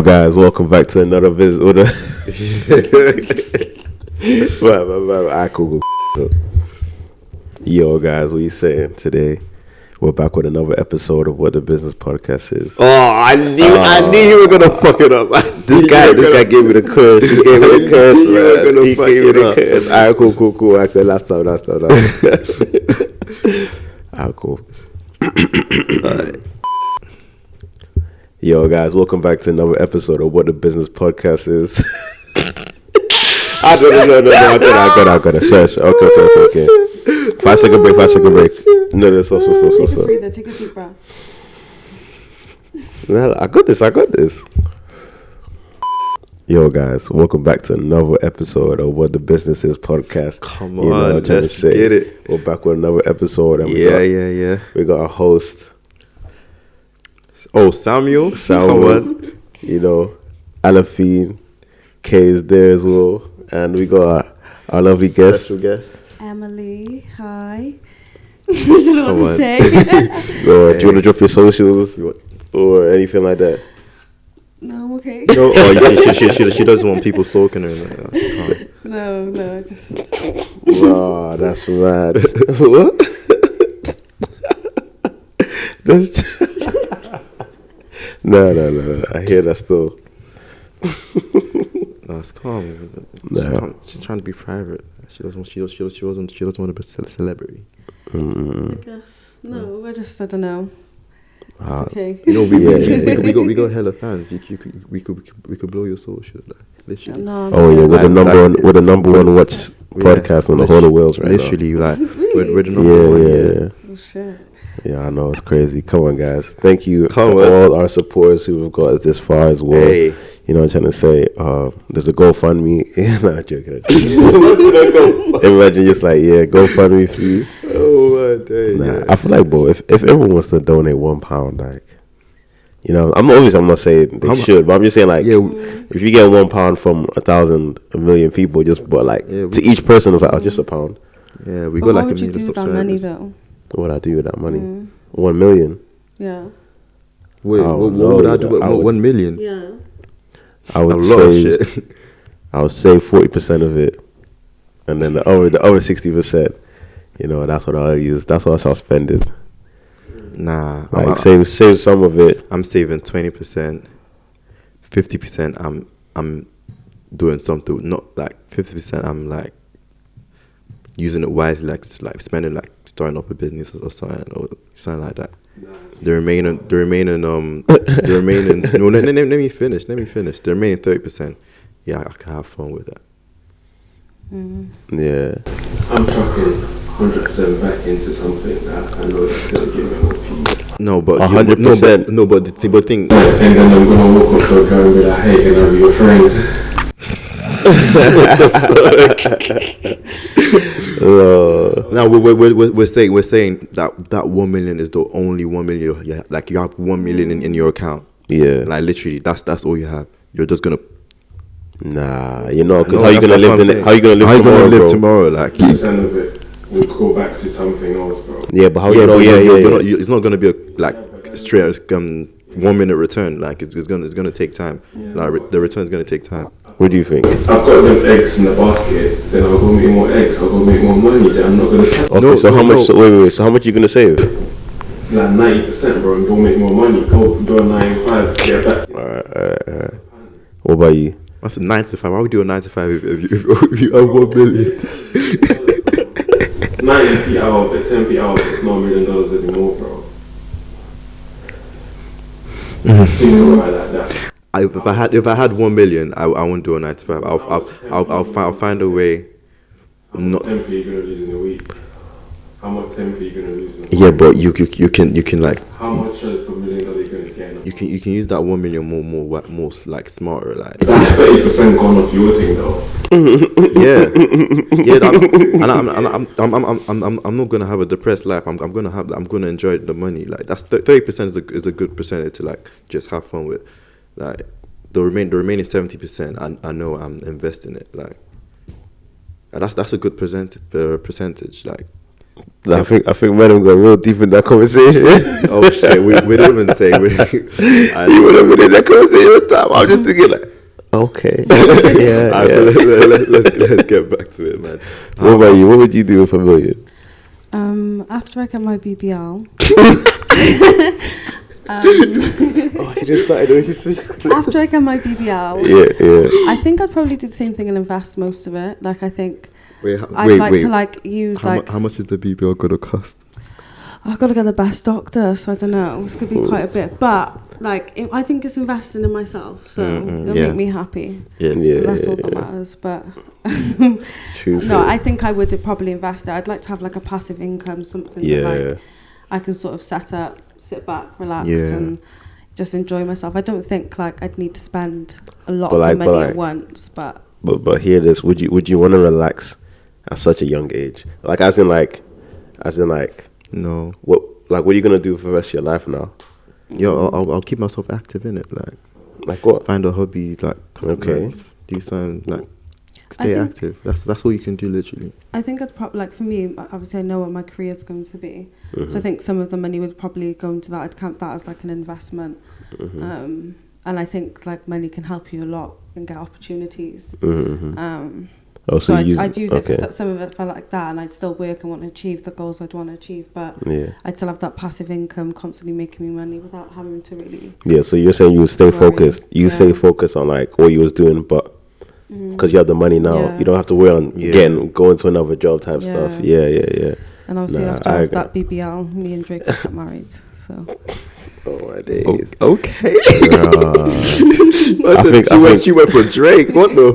Yo guys, welcome back to another visit with right, cool. Yo guys, what you saying today? We're back with another episode of What the Business Podcast is. Oh, I knew you were gonna fuck it up. This guy gave me the curse. He gave me the curse, man. You were gonna He fuck gave me it the up. curse. Alright, cool. Okay, last time. Alright, cool. Alright. Yo guys, welcome back to another episode of What the Business Podcast is. I gotta search. Okay. 5 second break. No, stop. Take a breather, take a deep breath. No, I got this. Yo guys, welcome back to another episode of What the Business is Podcast. Come on, let's get it. We're back with another episode. And Yeah. we got a host. Oh, Samuel. Come on. You know, Alafine, Kay is there as well. And we got our lovely guest. Special guest. Emily, hi. I don't know what to say. Do you want to drop your socials or anything like that? No, I'm okay. No, oh, she doesn't want people stalking her. Like that. No, just. Wow, that's mad. What? That's No. I hear that still. No, it's calm. No. She's trying to be private. She doesn't want to be a celebrity. I guess. No, I don't know. It's okay. You know, we got hella fans. We could blow your social, like literally. No, Oh yeah, we're the number one watch podcast on the whole world right literally, now. Like Really? we're the number one. Yeah. Oh shit. Yeah, I know, it's crazy. Come on, guys. Thank you Come for on. all our supporters who have got us this far as well. Hey. You know what I'm trying to say? There's a GoFundMe. Nah, I'm joking. Imagine just like, GoFundMe for you. Oh my day. Nah, I feel like, bro, if everyone wants to donate £1, like, you know, I'm not saying they should, but I'm just saying, like, if you get £1 from 1,000,000 people, just, but like, to each person, it's like, just £1. Yeah, we But got what like would a you million do with that money subscribers. though? What I do with that money? 1 million. Yeah. Wait, I what don't know, would I do with I would- 1 million? Yeah. I A would lot of say shit. I would save 40% of it, and then the other 60%, you know, that's what I'll use. That's what I'll spend it. Nah, Like save some of it. I'm saving 20%. 50% I'm doing something, not like 50%. I'm like using it wisely, like spending, like starting up a business or something like that. The remaining. No, let me finish. The remaining 30%. Yeah, I can have fun with that. Yeah. I'm chucking 100% back into something that I know that's going to give me more peace. No, but 100%. No, but the thing. And then I'm going to walk up to a girl and be like, hey, can I be your friend? Now we're saying that 1 million is the only 1 million. Yeah, like you have 1 million in your account. Yeah. Like literally, that's all you have. You're just gonna. Nah, you know, because No, how you gonna that's what I'm live? saying. How you gonna live tomorrow? bro? Like, 10% of it will go back to something else, bro. Yeah, but how yeah, you know? but Yeah. you're not, it's not gonna be a straight 1 minute return. Like it's gonna take time. Like the return is gonna take time. What do you think? I've got them eggs in the basket, then I'll go make more eggs, I'll go make more money, then I'm not going to touch Okay, No, so no, how much? no. So wait. So how much you gonna save? like 90%, bro, and go make more money. Go do a 9 to 5, get back. Alright. What about you? That's a 9 to 5. Why would you do a 9 to 5 if you have 1 million? 90p out, at 10p out, it's not $1 million anymore, bro. Think about it like that. If I had 1 million, I wouldn't do a 9 to 5. I'll find a way. How much 10p are you going to lose in a week? How much 10p are you going to lose in a week? Yeah, but you can like How much shares per $1 million are you going to get? you can use that 1 million more like smarter, like. That's 30% gone off your thing, though. Yeah. I'm not gonna have a depressed life. I'm gonna enjoy the money. Like that's 30% is a good percentage to like just have fun with. Like the remaining 70%, I know I'm investing it. Like that's a good percentage. Like I think men have got real deep in that conversation. Oh shit, we didn't even say. You would have been in that conversation with time. I'm just thinking like, okay, yeah. Let's get back to it, man. What about you? What would you do with $1 million? After I get my BBL. She just started. After I get my BBL, yeah. I think I'd probably do the same thing and invest most of it. Like, I think I'd like to like use how much is the BBL gonna cost? I've got to get the best doctor, so I don't know. It's gonna be quite a bit, but like I think it's investing in myself, so it'll make me happy. That's all that matters. But no, I think I would probably invest it. I'd like to have like a passive income, something that like I can sort of set up, sit back, relax, and just enjoy myself. I don't think like I'd need to spend a lot of the money at once, but hear this. Would you want to relax at such a young age? Like as in no. What are you gonna do for the rest of your life now? I'll keep myself active in it. Like what? Find a hobby. Like do something. Like stay active. That's all you can do, literally. I think I'd probably like for me. Obviously, I know what my career is going to be, so I think some of the money would probably go into that. I'd count that as like an investment, and I think like money can help you a lot and get opportunities. So I'd use it for some of it for like that, and I'd still work and want to achieve the goals I'd want to achieve, but I'd still have that passive income constantly making me money without having to really. Yeah, so you're saying you would stay focused. You stay focused on like what you was doing, but because you have the money now, you don't have to worry on going to another job type stuff. Yeah. And obviously after I have that BBL, me and Drake got married. So. Oh my days. Okay. I think she went for Drake. What the?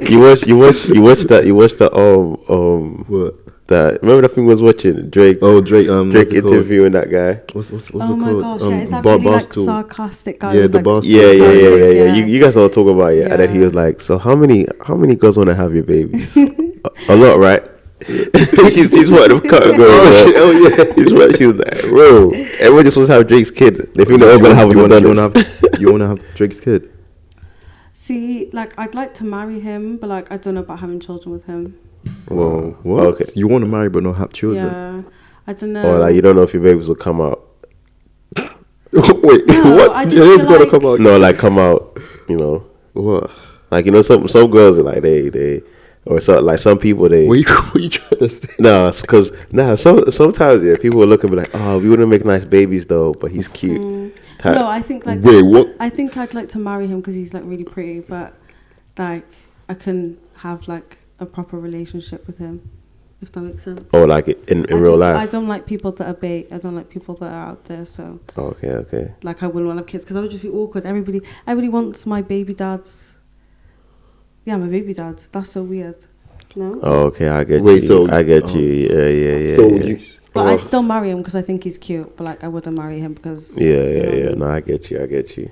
You watched that what? That remember that thing was watching Drake. Oh, Drake. Drake interviewing that guy. What's it called? Oh my gosh! Is that really like sarcastic guy? Yeah, the boss. Yeah. You guys all talk about it, and then he was like, "So how many girls want to have your babies? A lot, right?" she's one of them cut girls. Oh yeah. She was like, "Bro, everyone just wants to have Drake's kid. They think they're all gonna have You want to have Drake's kid? See, like I'd like to marry him, but like I don't know about having children with him. Whoa, what? Okay. You want to marry but not have children? Yeah, I don't know. Or like you don't know if your babies will come out. Wait, no, what? It's gonna come out. No, like come out. You know what? Like some girls are like they or so like some people they. What you trying to say? Sometimes people will look and be like, oh, we wouldn't make nice babies though, but he's cute. No, I think like wait, what? I think I'd like to marry him because he's like really pretty, but like I can have like a proper relationship with him, if that makes sense. Oh, like in real life. I don't like people that are bait. I don't like people that are out there. So. Okay. Like I wouldn't want to have kids because that would just be awkward. Everybody wants my baby dad's. Yeah, my baby dad. That's so weird. No. Oh, okay, I get you. I get you. Yeah. So But I'd still marry him because I think he's cute. But like I wouldn't marry him because. Yeah. No, I get you.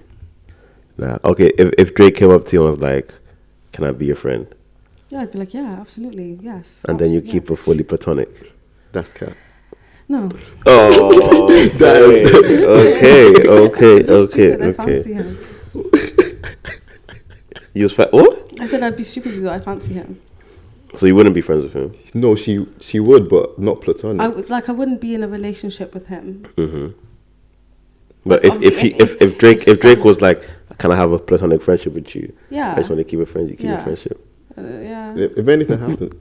Nah, okay. If Drake came up to you and was like, "Can I be your friend?" Yeah, I'd be like, yeah, absolutely, yes. And then you keep it fully platonic. That's cat. No. Oh, okay. I fancy him. You was what? I said I'd be stupid if I fancy him. So you wouldn't be friends with him? No, she would, but not platonic. I wouldn't be in a relationship with him. Mm-hmm. But if Drake was like, can I have a platonic friendship with you? Yeah. I just want to keep a friend. You keep a friendship. Yeah. If anything happens,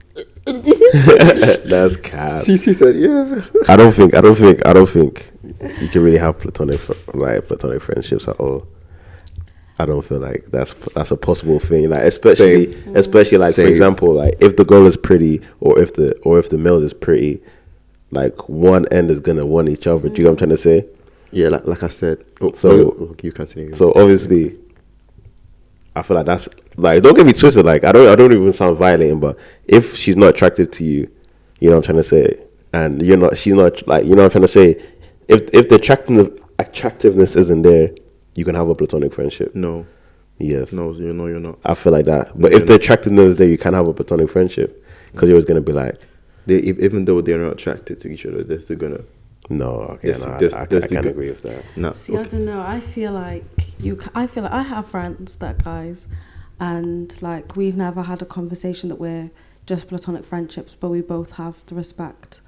that's cap. She said, yeah. I don't think you can really have platonic friendships at all. I don't feel like that's a possible thing. Like especially like for example, like if the girl is pretty or if the male is pretty, like one end is gonna want each other. Do you know what I'm trying to say? Yeah, like I said. You continue. So obviously, I feel like that's like, don't get me twisted. Like I don't even sound violating, but if she's not attractive to you, you know what I'm trying to say, and she's not, like, you know what I'm trying to say. If the attractiveness isn't there, you can have a platonic friendship. No. Yes. No, you're not. I feel like that. But if the attractiveness is there, you can have a platonic friendship because you're always gonna be like, even though they're not attracted to each other, they're still gonna. No, okay, yes, I can't agree with that. No. See, okay. I don't know. I feel like I have friends that are guys, and like we've never had a conversation that we're just platonic friendships, but we both have the respect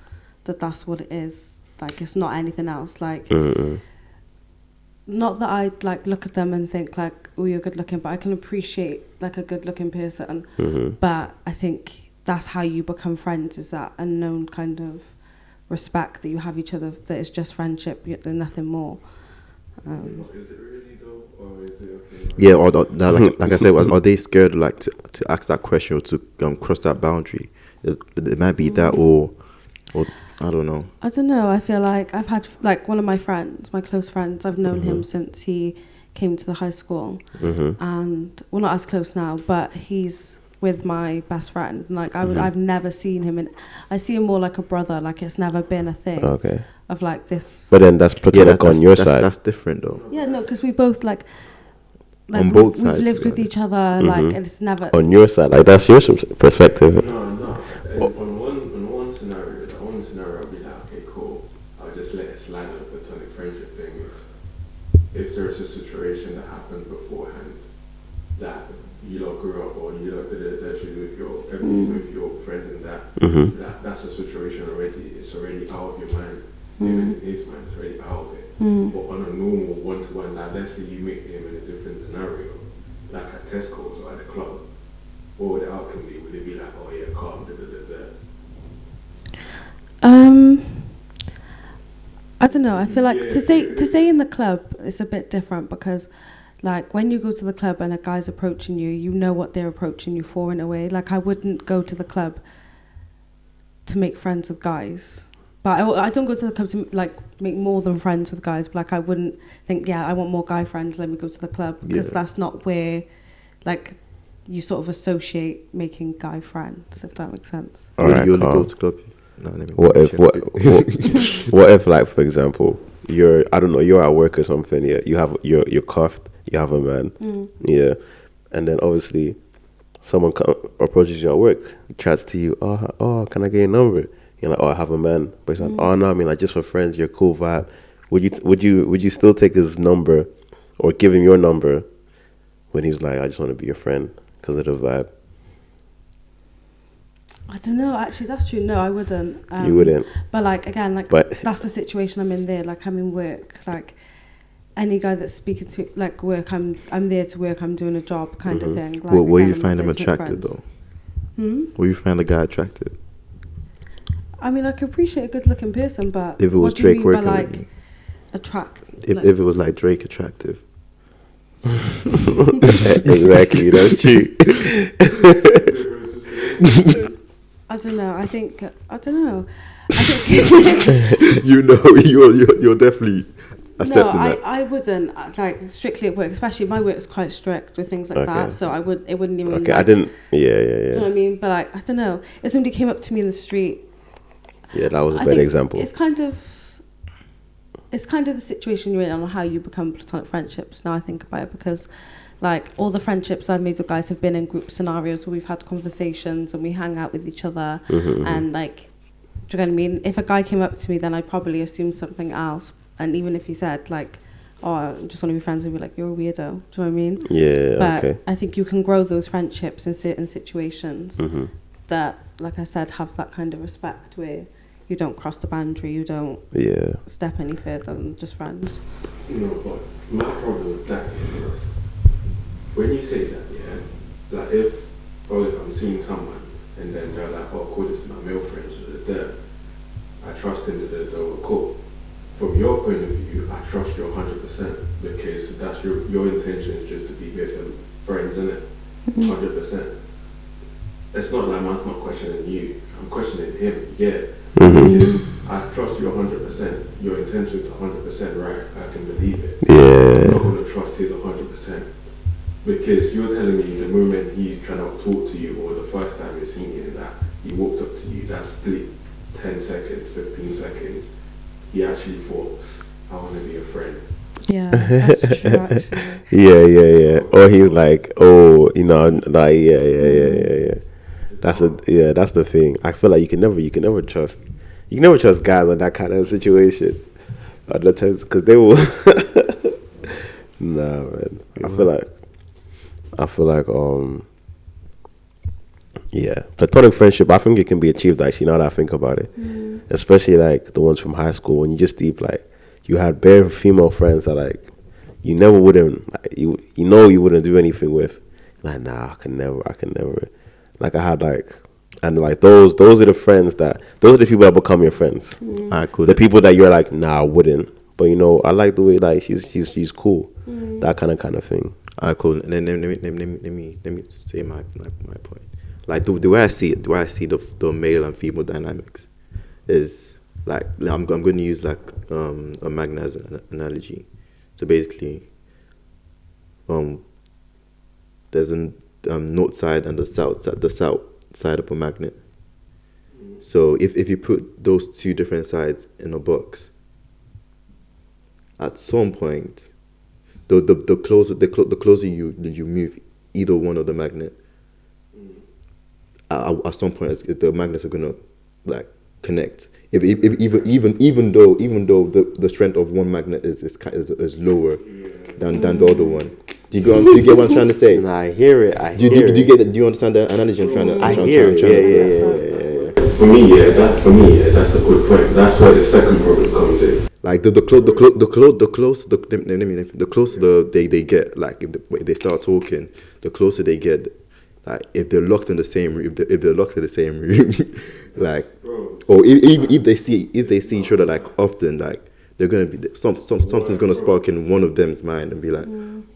that's what it is. Like, it's not anything else. Like, not that I'd like look at them and think like, oh, you're good looking, but I can appreciate like a good looking person. But I think that's how you become friends, is that unknown kind of respect that you have each other, that it's just friendship, there's nothing more. Is it really though, or is it okay? Yeah, or like I said, are they scared like to ask that question or to cross that boundary? It might be that, or I don't know. I don't know. I feel like I've had like one of my friends, my close friends. I've known him since he came to the high school, and we're not as close now, but he's with my best friend. Like I've never seen him, and I see him more like a brother. Like it's never been a thing. Okay. Of like this. But then that's platonic on your side. That's different though. Yeah, no, because we both like on both sides. We've lived with each other, like, and it's never on your side. Like that's your perspective. No. On one scenario, the only scenario I'll be like, okay, cool. I'll just let it slide on the platonic friendship thing. If there's a situation that happened beforehand that you lot grew up, or you lot did it with your friend, and that's a situation already. It's already out of your mind. Even in his mind, it's already out of it. But on a normal one-to-one, like let's say you meet him in a different scenario, like at Tesco's or at the club, what would the outcome be? Would it be like, oh yeah, calm, I don't know. I feel like to say in the club, it's a bit different, because like when you go to the club and a guy's approaching you, you know what they're approaching you for in a way. Like I wouldn't go to the club to make friends with guys. But I don't go to the club to like make more than friends with guys. But like I wouldn't think, I want more guy friends, let me go to the club, because that's not where like you sort of associate making guy friends, if that makes sense. All right, you only go to club. No, what if like, for example, you're at work or something, you have you're cuffed, you have a man, and then obviously someone approaches you at work, chats to you, oh, can I get your number? You're like, oh, I have a man. But he's like, oh no, I mean like just for friends, you're a cool vibe. Would you still take his number or give him your number when he's like, I just want to be your friend because of the vibe? I don't know, actually that's true. No, I wouldn't. You wouldn't. But like again, like that's the situation I'm in there. Like I'm in work. Like any guy that's speaking to like work, I'm there to work, I'm doing a job kind of thing. Like, well, where you find him attractive though? Where you find the guy attractive? I mean, I can appreciate a good-looking person, but if it was what do you Drake mean by working like with me? Attract? If it was like Drake attractive. Exactly, that's true. I don't know. I think you're definitely accepting that. I wouldn't like strictly at work, especially my work's quite strict with things like that. So it wouldn't even. Okay, like, I didn't. Yeah. You know what I mean? But like, I don't know. If somebody came up to me in the street. Yeah, that was a bad example. It's kind of the situation you're in on how you become platonic friendships. Now I think about it, because like all the friendships I've made with guys have been in group scenarios where we've had conversations and we hang out with each other, and like, do you know what I mean? If a guy came up to me, then I'd probably assume something else. And even if he said like, oh, I just want to be friends, I'd be like, you're a weirdo. Do you know what I mean? Yeah, but okay. I think you can grow those friendships in certain situations that, like I said, have that kind of respect where you don't cross the boundary, you don't step any further than just friends. No, but my problem with that is, when you say that, like if I'm seeing someone and then they're like, oh cool, this is my male friend, I trust him, cool. From your point of view, I trust you 100%, because that's your intention is just to be good friends, isn't it? 100%. It's not like I'm not questioning you, I'm questioning him, I trust you 100%. Your intention's 100% right. I can believe it. Yeah. I'm not going to trust his 100%. Because you're telling me the moment he's trying to talk to you, or the first time you're seeing him, that he walked up to you, that split 10 seconds, 15 seconds, he actually thought, I want to be a friend. Yeah, that's true, actually. Yeah. Or he's like, oh, like, yeah. That's the thing. I feel like you can never trust guys in that kind of situation. Other times, because they will. Nah, man. I feel like Yeah, platonic friendship, I think it can be achieved, actually, now that I think about it. Especially, like, the ones from high school, when you just deep, like, you had bare female friends that, like, you never wouldn't, like, you wouldn't do anything with. Like, nah, I can never. Like, I had, like, and, like, those are the friends those are the people that become your friends. Alright, cool. The people that you're like, nah, I wouldn't. But, you know, I like the way, like, she's cool. That kind of thing. Alright, cool. And then let me say my point. Like the way I see it, the male and female dynamics is like I'm going to use like a magnet as an analogy. So basically, there's a north side and the south side of a magnet. So if you put those two different sides in a box, at some point, the closer you move either one of the magnet, at some point the magnets are gonna like connect. Even though the strength of one magnet is lower than the other one. Do you get what I'm trying to say? Nah, I hear it. Do you get that? Do you understand the analogy I'm trying to? I hear it. Yeah. For me, that's a good point. That's where the second problem comes in. Like the closer they get, like if they start talking, the closer they get. Like if they're locked in the same room, if they're locked in the same room, like, or if they see each other like often, like they're gonna be something's gonna spark in one of them's mind and be like,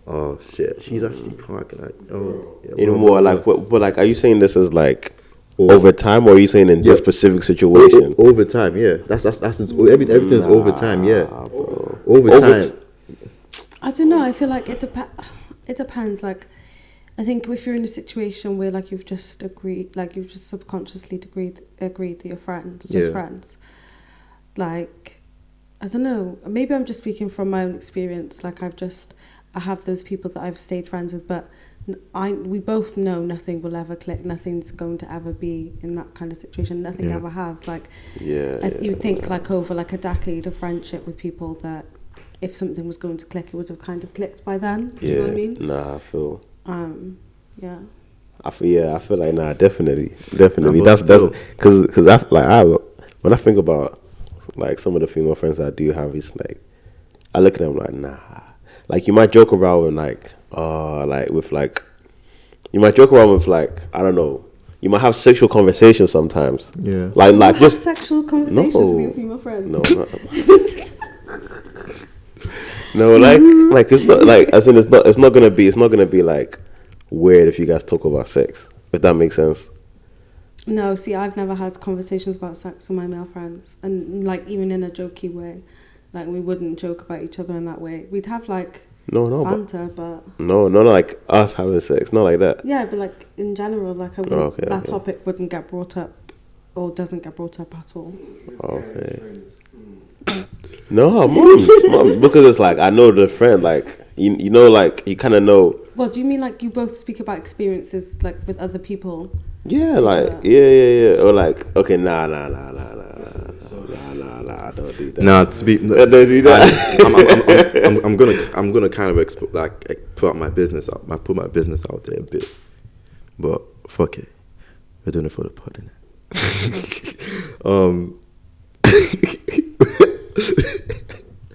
oh shit, she's actually cracking. Like, oh, yeah, more like, but like, are you saying this is like over time, or are you saying in this specific situation? Over time, yeah. That's everything's over time, yeah. Bro. Over time. I don't know. I feel like it depends. Like, I think if you're in a situation where like you've just subconsciously agreed that you're friends, friends, like, I don't know, maybe I'm just speaking from my own experience. Like I have those people that I've stayed friends with, but we both know nothing will ever click. Nothing's going to ever be in that kind of situation. Nothing ever has. Like, you think like over like a decade of friendship with people that if something was going to click, it would have kind of clicked by then. Do you know what I mean? Nah, I feel. Yeah. I feel like definitely. That's because when I think about like some of the female friends I do have, it's like I look at them like, nah. Like you might joke around with like I don't know. You might have sexual conversations sometimes. Yeah. Like just sexual conversations with your female friends. No, like it's not like as in it's not gonna be like weird if you guys talk about sex, if that makes sense. No, see, I've never had conversations about sex with my male friends, and like even in a jokey way, like we wouldn't joke about each other in that way. We'd have like banter, but no, like us having sex, not like that. Yeah, but like in general, like that topic wouldn't get brought up, or doesn't get brought up at all. Okay. No, mom, because it's like I know the friend, like you know, like you kind of know. Well, do you mean like you both speak about experiences like with other people? Yeah, like yeah, or like okay, nah, I don't do that. Nah, to be, don't do that. I'm gonna kind of put my business out there a bit, but fuck it, we're doing it for the pod, innit?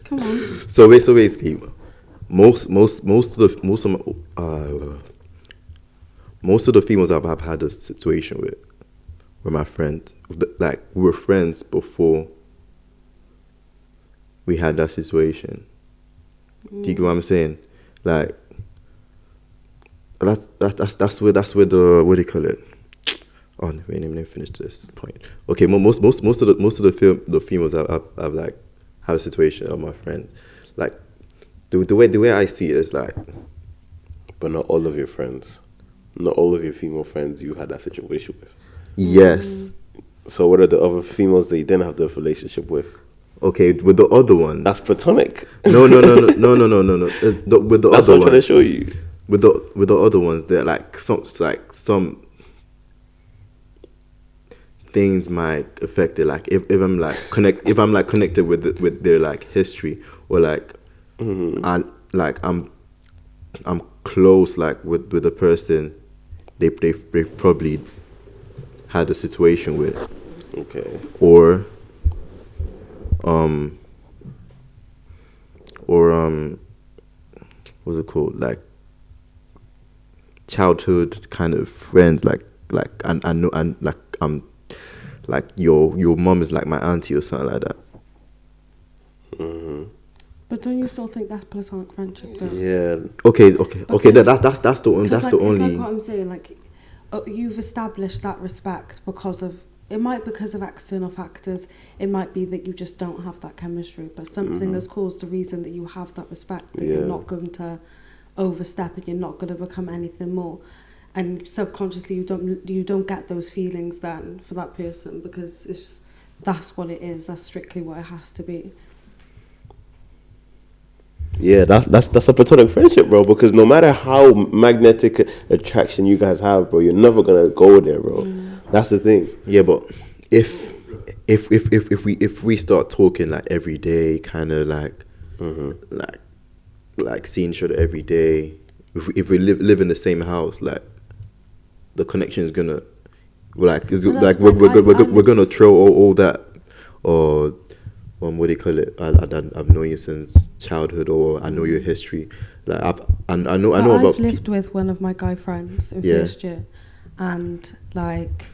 Come on. So basically, most of the females I've had a situation with were my friends. Like we were friends before we had that situation. Do you get what I'm saying? Like that's where the, what do you call it? Oh, wait, let me finish this point. Okay, most of the females I've like have a situation of my friend. Like the way I see it is like, but not all of your friends, not all of your female friends you had that situation with. Yes. So what are the other females that you didn't have the relationship with? Okay, with the other ones. That's platonic. No. With the That's other what I'm trying to show you. With the other ones, they're like some things might affect it. Like if I'm like connected with their like history, or like I'm close like with the person, they probably had a situation with. Okay. Or what's it called? Like childhood kind of friends, like I know, and like your mom is like my auntie or something like that. Mm-hmm. But don't you still think that's platonic friendship, though? Yeah. Okay. That's the only. It's like what I'm saying. Like, you've established that respect because of external factors. It might be that you just don't have that chemistry, but something has caused the reason that you have that respect. That you're not going to overstep, and you're not going to become anything more. And subconsciously, you don't get those feelings then for that person because that's what it is. That's strictly what it has to be. Yeah, that's a platonic friendship, bro. Because no matter how magnetic attraction you guys have, bro, you're never gonna go there, bro. That's the thing. Yeah, but if we start talking like every day, kind of like like seeing each other every day, if we live in the same house, like the connection is gonna we're gonna throw all that or. What do you call it? I've known you since childhood, or I know your history. Like I know about. I've lived with one of my guy friends in first year, and like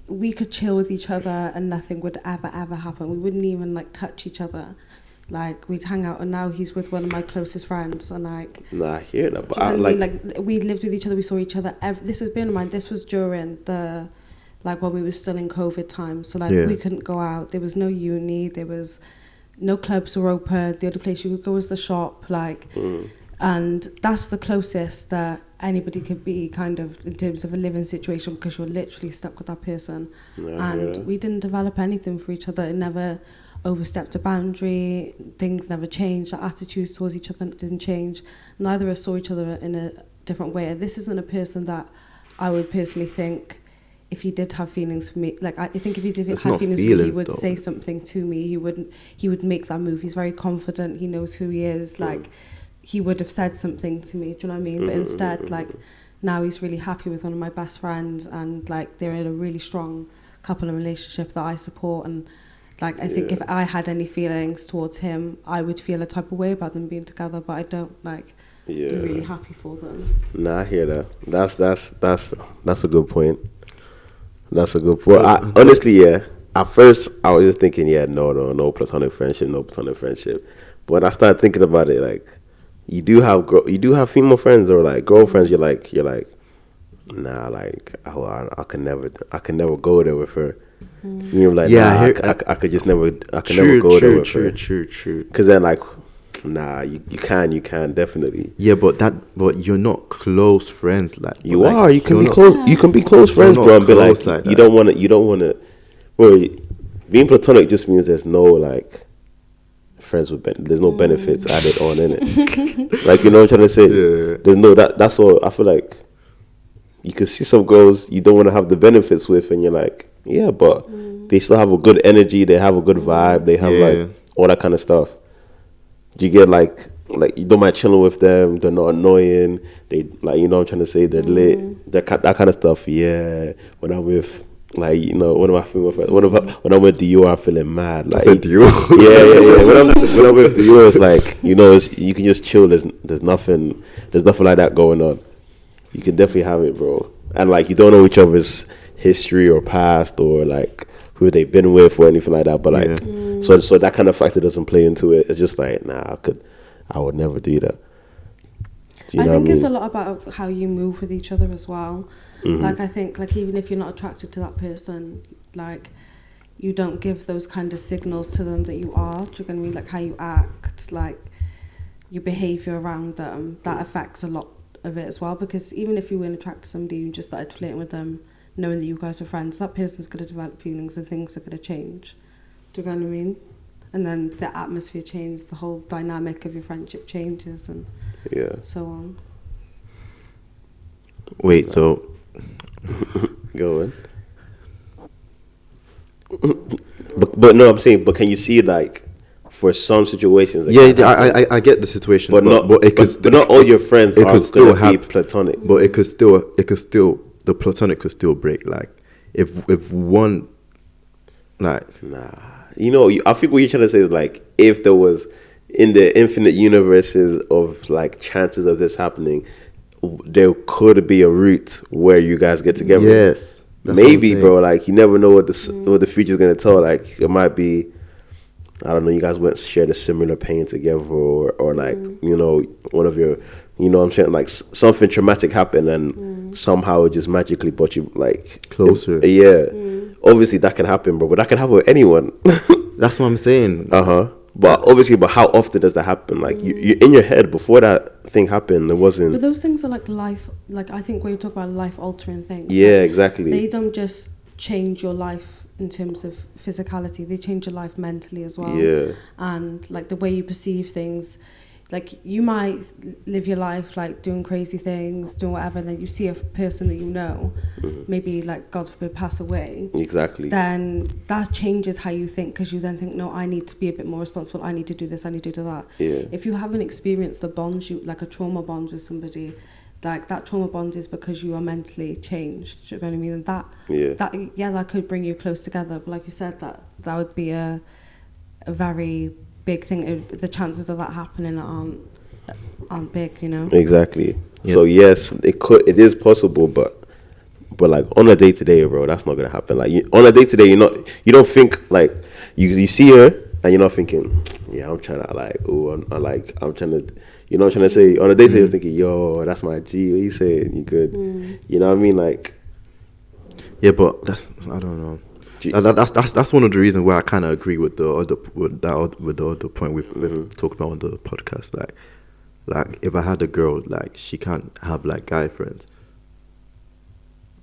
we could chill with each other, and nothing would ever happen. We wouldn't even like touch each other. Like we'd hang out, and now he's with one of my closest friends, and like. Nah, I hear that, but like we lived with each other. We saw each other. This has been in mind. This was during the. Like when we were still in COVID time, so like we couldn't go out. There was no uni. There was no clubs were open. The only place you could go was the shop. Like, and that's the closest that anybody could be, kind of in terms of a living situation, because you're literally stuck with that person. And we didn't develop anything for each other. It never overstepped a boundary. Things never changed. Our attitudes towards each other didn't change. Neither of us saw each other in a different way. And this isn't a person that I would personally think. If he did have feelings for me, like I think if he did have feelings for me, he would say something to me. He would make that move. He's very confident. He knows who he is. Like he would have said something to me. Do you know what I mean? But instead, like now he's really happy with one of my best friends, and like they're in a really strong couple and relationship that I support. And like I think if I had any feelings towards him, I would feel a type of way about them being together. But I don't like. Yeah. I'm really happy for them. Nah, I hear that. That's a good point. That's a good point. Honestly, at first, I was just thinking, no platonic friendship. But when I started thinking about it, like, you do have female friends or like girlfriends. You're like, nah, like, I can never go there with her. You're like, I could just never, never go there with her. True. Because then, like, nah, you can definitely. Yeah, but you're not close friends. Like you are. You can be close. You can be close friends, bro. And be like you don't want to. Well, being platonic just means there's no like friends with there's no benefits added on in it. Like you know what I'm trying to say. Yeah. There's no that's all. I feel like you can see some girls you don't want to have the benefits with, and you're like, yeah, but they still have a good energy. They have a good vibe. They have like all that kind of stuff. You get like you don't mind chilling with them. They're not annoying. They like you know what I'm trying to say. They're lit. That kind of stuff. Yeah. When I'm with like you know one of my female friends. When I'm with Dior, I'm feeling mad. Like Dior. Yeah. When I'm with Dior, it's like you know you can just chill. There's nothing like that going on. You can definitely have it, bro. And like you don't know each other's history or past or like who they've been with or anything like that. But like. So that kind of factor doesn't play into it. It's just like, nah, I would never do that. I think it's a lot about how you move with each other as well. Like I think, like even if you're not attracted to that person, like you don't give those kind of signals to them that you are. Do you know what I mean? Like how you act, like your behaviour around them, that affects a lot of it as well. Because even if you weren't attracted to somebody, you just started flirting with them, knowing that you guys are friends, that person's going to develop feelings and things are going to change. Do you know what I mean? And then the atmosphere changes, the whole dynamic of your friendship changes, and so on. Wait, so go on. But no, I'm saying, but can you see like for some situations? Like I get the situation, but not all your friends are going to be platonic. But it could still the platonic could still break. Like if one, like, nah, I think what you're trying to say is like, if there was in the infinite universes of like chances of this happening, there could be a route where you guys get together. Yes, maybe, bro. Like, you never know what the future's gonna tell. Like, it might be, I don't know, you guys went shared a similar pain together, or like, one of your, I'm saying, like something traumatic happened and somehow it just magically brought you like closer. Obviously that can happen, bro, but that can happen with anyone. That's what I'm saying. But obviously, how often does that happen? Like, you in your head before that thing happened, it wasn't. But those things are like life, like I think when you talk about life-altering things. Yeah, exactly. They don't just change your life in terms of physicality. They change your life mentally as well. Yeah. And like the way you perceive things. Like, you might live your life like doing crazy things, doing whatever, and then you see a person that maybe like, God forbid, pass away. Exactly. Then that changes how you think, because you then think, no, I need to be a bit more responsible. I need to do this. I need to do that. Yeah. If you haven't experienced the bond, like a trauma bond with somebody, like that trauma bond is because you are mentally changed. Do you know what I mean? And that could bring you close together. But like you said, that would be a very big thing. The chances of that happening aren't big, Exactly. Yep. So yes, it is possible, but like on a day to day, bro, that's not gonna happen. Like, on a day to day, you don't think like you see her and you're not thinking, yeah, I'm trying to like, I'm trying to, I'm trying to say, on a day to day, you're thinking, yo, that's my G. What you saying? You good? You know what I mean? Like, yeah, but I don't know. That's one of the reasons why I kind of agree with the other point we've talked about on the podcast. Like if I had a girl, like, she can't have like guy friends.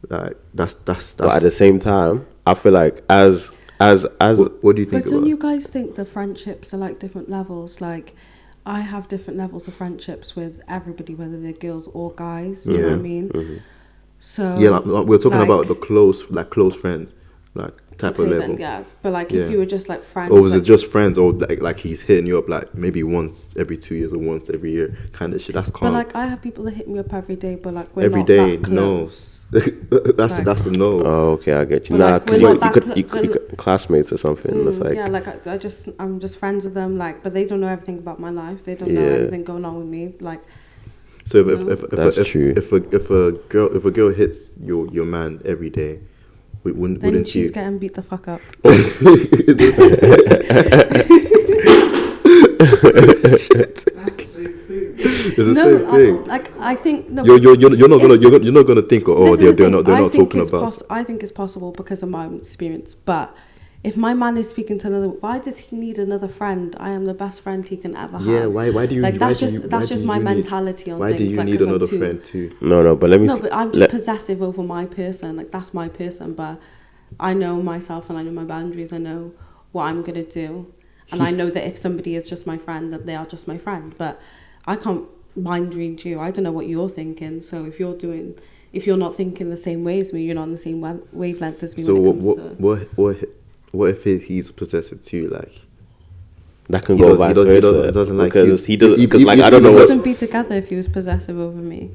Like that's. But at the same time, I feel like as what do you think? But don't you guys think the friendships are like different levels? Like, I have different levels of friendships with everybody, whether they're girls or guys. You know what I mean? So yeah, like, we're talking about the close friends, like type of level. Then, yeah, but like if you were just like friends, or was it just friends, or like he's hitting you up like maybe once every 2 years or once every year kind of shit? That's calm. But like I have people that hit me up every day, but like we're every not day, that close. no. that's a no. Oh, okay, I get you. But Nah, like, because you could classmates or something. It's like, yeah, like I'm just friends with them, like, but they don't know everything about my life. They don't know anything going on with me, like. So if a girl hits your man every day, wouldn't she's you? getting beat the fuck up. It's the same thing. I think no. You're not gonna think, they're not talking about. I think it's possible because of my experience, but. If my man is speaking to another, why does he need another friend? I am the best friend he can ever have. Yeah, why do you like? That's just my mentality on things. Why do you need another friend too? No, but let me. No, but I'm just possessive over my person. Like, that's my person, but I know myself and I know my boundaries. I know what I'm gonna do, and I know that if somebody is just my friend, that they are just my friend. But I can't mind read you. I don't know what you're thinking. So if you're not thinking the same way as me, you're not on the same wavelength as me. So when it comes to what if he's possessive too? Like, that can go vice versa. He doesn't like because you. he doesn't. Because like, I don't know. He wouldn't be together if he was possessive over me.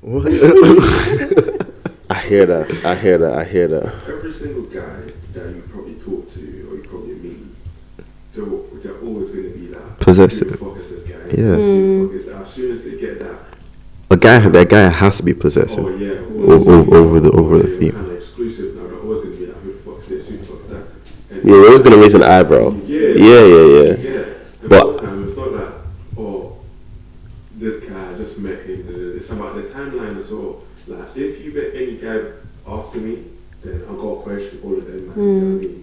What? I hear that. Every single guy that you probably talk to or you probably meet, they're always going to be like possessive. Who the fuck is this guy? Yeah. Who the fuck is that? As soon as they get that. That guy has to be possessive. Oh yeah. Over the female. Kind of exclusive. Now they're always going to be like, who the fuck's this? Who the fuck's that? And Yeah, they're always gonna raise an eyebrow. Yeah. The But whole time it's not like, oh, this guy I just met him. It's about the timeline as well. Like, if you get any guy after me, then I've got to question all of them. Man. You know what I mean?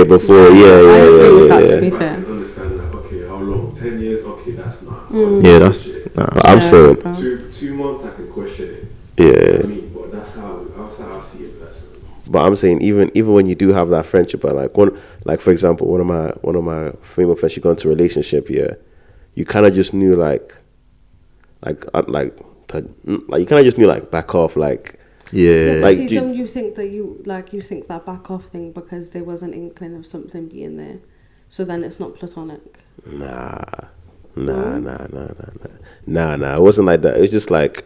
Before, I agree with that, to be I fair. can understand like, okay, how long? 10 years? Okay, that's not. Yeah, that's. I'm saying 2 months I can question it. Yeah. You know what I mean? But that's how I see it personally. But I'm saying even when you do have that friendship, like for example, one of my female friends, she got into a relationship, you kind of just knew you kind of just knew back off, yeah. Some you think that back off thing because there was an inkling of something being there, so then it's not platonic. Nah. It wasn't like that. It was just like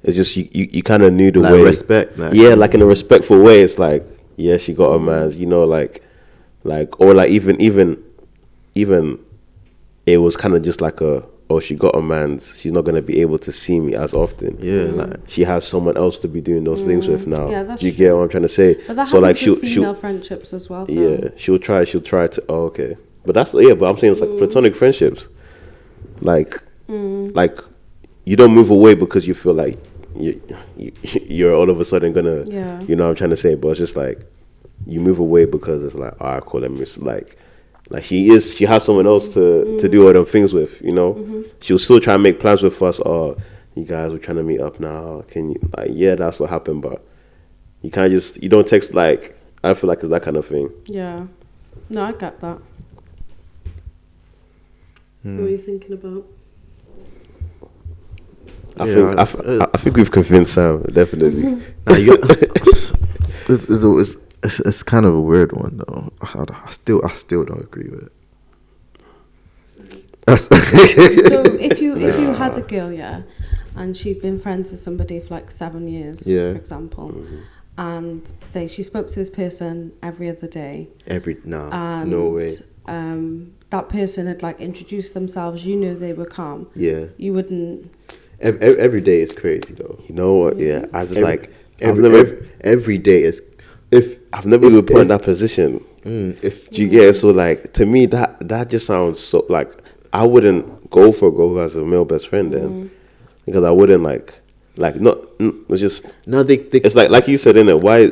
It's just you kind of knew the like way. Respect. Like, yeah, like in a respectful way. It's like, yeah, she got a man's, you know, like or like even it was kind of just like she got a man's, she's not gonna be able to see me as often. Yeah, like she has someone else to be doing those things with now. Yeah, that's Do you true. get what I'm trying to say? But that so like happens with female friendships as well. Though. Yeah, she'll try to. Oh, okay, but that's but I'm saying it's like platonic friendships. Like you don't move away because you feel like you're all of a sudden gonna. Yeah. You know what I'm trying to say? But it's just like you move away because it's like, all right, cool. Let me like she has someone else to do all them things with, you know. She'll still try and make plans with us. Oh, you guys, we're trying to meet up now. Can you, like, yeah, that's what happened, but you kind of you don't text, like, I feel like it's that kind of thing. Yeah, no, I get that. What are you thinking about? I think we've convinced Sam, definitely. It's kind of a weird one though. I still don't agree with it. So if you had a girl, yeah, and she'd been friends with somebody for like 7 years, for example, and say she spoke to this person every other day. No way. That person had like introduced themselves. You knew they were calm. Yeah. You wouldn't. Every day is crazy though. You know what? Yeah, I just every day is. I've never been put in that position. Do you get it? So like to me that just sounds so like I wouldn't go for a girl who has a male best friend then, because I wouldn't like not it's just no they it's like you said, innit? Why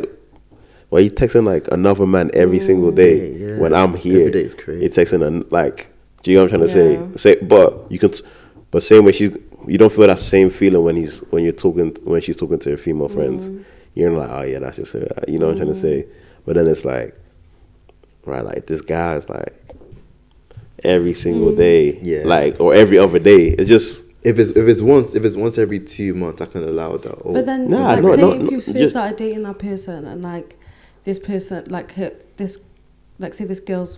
are you texting like another man every single day when I'm here? Every day is crazy. You're texting like, do you know what I'm trying to say? But same way you don't feel that same feeling when she's talking to her female friends. You're like, oh yeah, that's just her. You know what I'm trying to say? But then it's like, right, like this guy's like every single day, like, or every other day. It's just if it's once every 2 months, I can allow that. But then, if you first started dating that person and like this person, like say this girl's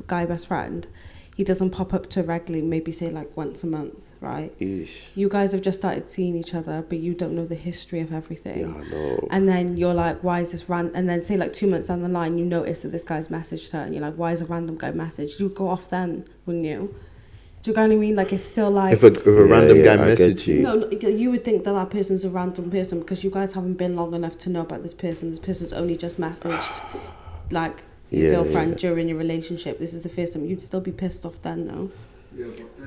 guy best friend, he doesn't pop up to her regularly, maybe say like once a month, right? Eesh. You guys have just started seeing each other, but you don't know the history of everything. Yeah, I know. And then you're like, why is this and then say like 2 months down the line, you notice that this guy's messaged her, and you're like, why is a random guy messaged? You'd go off then, wouldn't you? Do you know what I mean? Like, it's still like... If a random guy messaged you... No, you would think that person's a random person because you guys haven't been long enough to know about this person. This person's only just messaged, like, your girlfriend during your relationship. This is the first time. You'd still be pissed off then, though.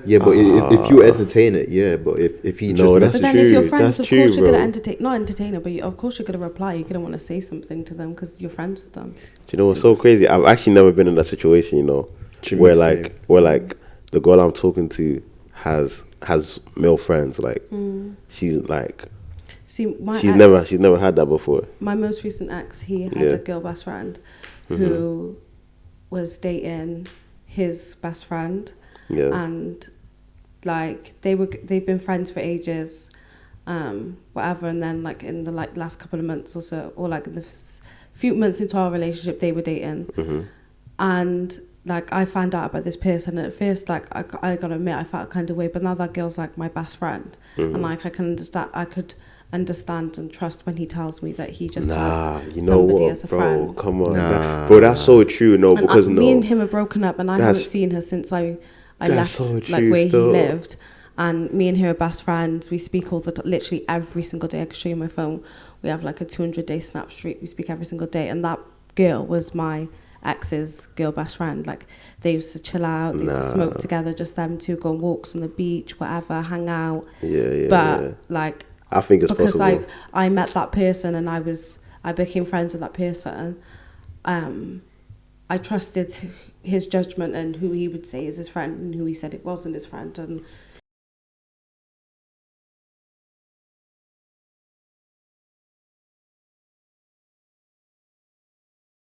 Yeah, but if you entertain it, but if he just messages... But then if you're friends, of course you're going to not entertain it, but of course you're going to reply. You're going to want to say something to them because you're friends with them. Do you know what's so crazy? I've actually never been in that situation, you know, where like the girl I'm talking to has male friends. Like she's like, she's never had that before. My most recent ex, he had a girl best friend who was dating his best friend, and like they've been friends for ages, whatever. And then like in the like last couple of months or so, or like the few months into our relationship, they were dating, and like I found out about this person, and at first like I gotta admit I felt kind of way, but now that girl's like my best friend, and like I could understand and trust when he tells me that he just has somebody as a friend. Come on, bro, that's so true. No, and because me and him are broken up, and I haven't seen her since I left so like where he lived. And me and her are best friends. We speak literally every single day. I can show you my phone. We have like a 200-day snap streak. We speak every single day, and that girl was my ex's girl best friend. Like they used to chill out, they used to smoke together, just them two, go on walks on the beach, whatever, hang out. But like I think it's because possible. I met that person and I became friends with that person. I trusted his judgment and who he would say is his friend and who he said it wasn't his friend, and